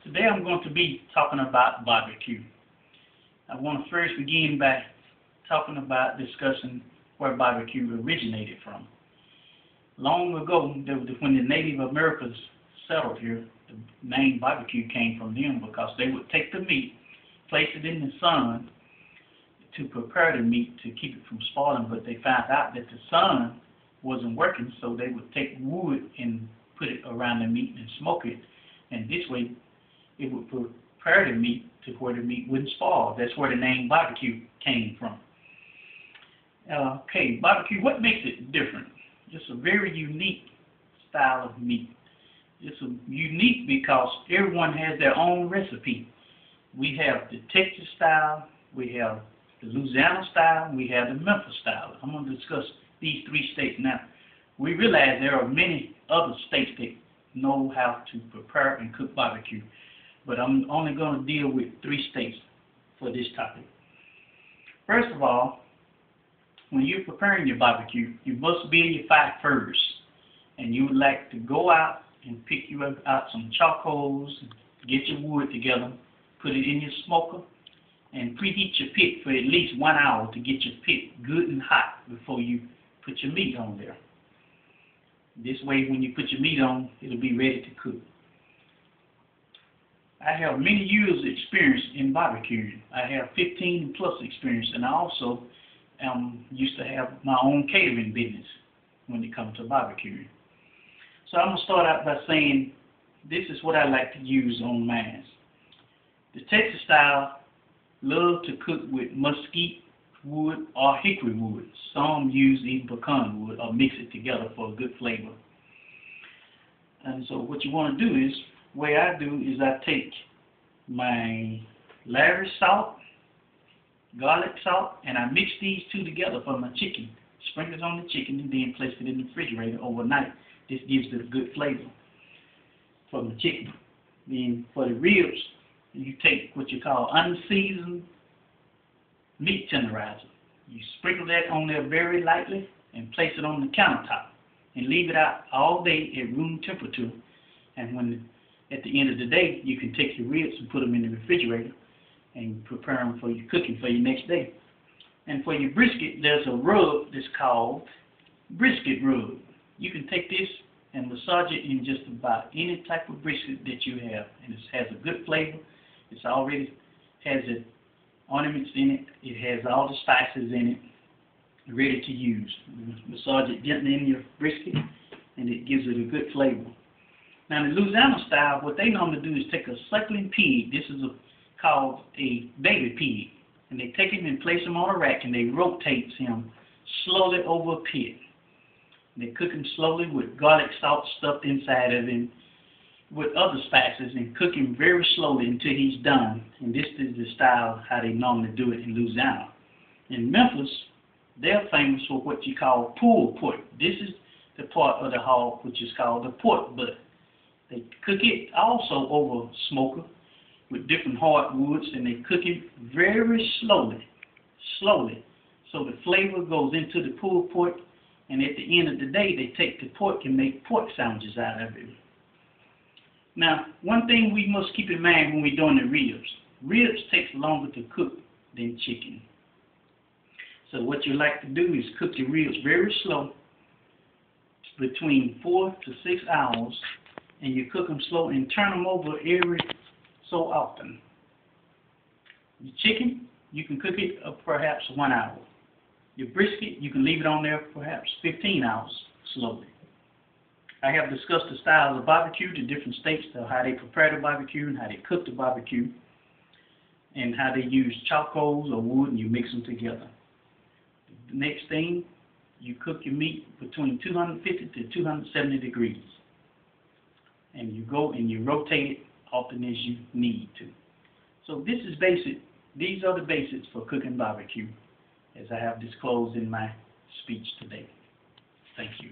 Today I'm going to be talking about barbecue. I want to first begin by discussing where barbecue originated from. Long ago, when the Native Americans settled here, the name barbecue came from them because they would take the meat, place it in the sun to prepare the meat to keep it from spoiling, but they found out that the sun wasn't working, so they would take wood and put it around the meat and smoke it, and this way it would prepare the meat to where the meat wouldn't spoil. That's where the name barbecue came from. Okay, barbecue, what makes it different? It's a very unique style of meat. It's unique because everyone has their own recipe. We have the Texas style, we have the Louisiana style, and we have the Memphis style. I'm going to discuss these three states now. We realize there are many other states that know how to prepare and cook barbecue, but I'm only going to deal with three states for this topic. First of all, when you're preparing your barbecue, you must build your fire first, and you would like to go out and pick you out some charcoals, get your wood together, put it in your smoker, and preheat your pit for at least 1 hour to get your pit good and hot before you put your meat on there. This way, when you put your meat on, it'll be ready to cook. I have many years of experience in barbecuing. I have 15 plus experience, and I also used to have my own catering business when it comes to barbecuing. So I'm going to start out by saying this is what I like to use on mine. The Texas style love to cook with mesquite wood or hickory wood. Some use even pecan wood or mix it together for a good flavor. And so what you want to do is, the way I do is I take my Lawry's salt, garlic salt, and I mix these two together for my chicken. Sprinkle it on the chicken and then place it in the refrigerator overnight. This gives it a good flavor for the chicken. Then for the ribs, you take what you call unseasoned meat tenderizer. You sprinkle that on there very lightly and place it on the countertop and leave it out all day at room temperature. And at the end of the day, you can take your ribs and put them in the refrigerator and prepare them for your cooking for your next day. And for your brisket, there's a rub that's called brisket rub. You can take this and massage it in just about any type of brisket that you have, and it has a good flavor. It's already has the ornaments in it. It has all the spices in it, ready to use. Massage it gently in your brisket, and it gives it a good flavor. Now, in the Louisiana style, what they normally do is take a suckling pig. This is called a baby pig. And they take him and place him on a rack, and they rotate him slowly over a pit. They cook him slowly with garlic salt stuffed inside of him with other spices, and cook him very slowly until he's done. And this is the style how they normally do it in Louisiana. In Memphis, they're famous for what you call pulled pork. This is the part of the hog which is called the pork butt. They cook it also over smoker with different hardwoods, and they cook it very slowly, so the flavor goes into the pulled pork, and at the end of the day, they take the pork and make pork sandwiches out of it. Now, one thing we must keep in mind when we're doing the ribs. Ribs takes longer to cook than chicken. So what you like to do is cook your ribs very slow, between 4 to 6 hours, and you cook them slow and turn them over every so often. Your chicken, you can cook it perhaps 1 hour. Your brisket, you can leave it on there perhaps 15 hours slowly. I have discussed the styles of barbecue, the different states, how they prepare the barbecue and how they cook the barbecue, and how they use charcoals or wood and you mix them together. The next thing, you cook your meat between 250 to 270 degrees. And you go and you rotate it often as you need to. So this is basic. These are the basics for cooking barbecue, as I have disclosed in my speech today. Thank you.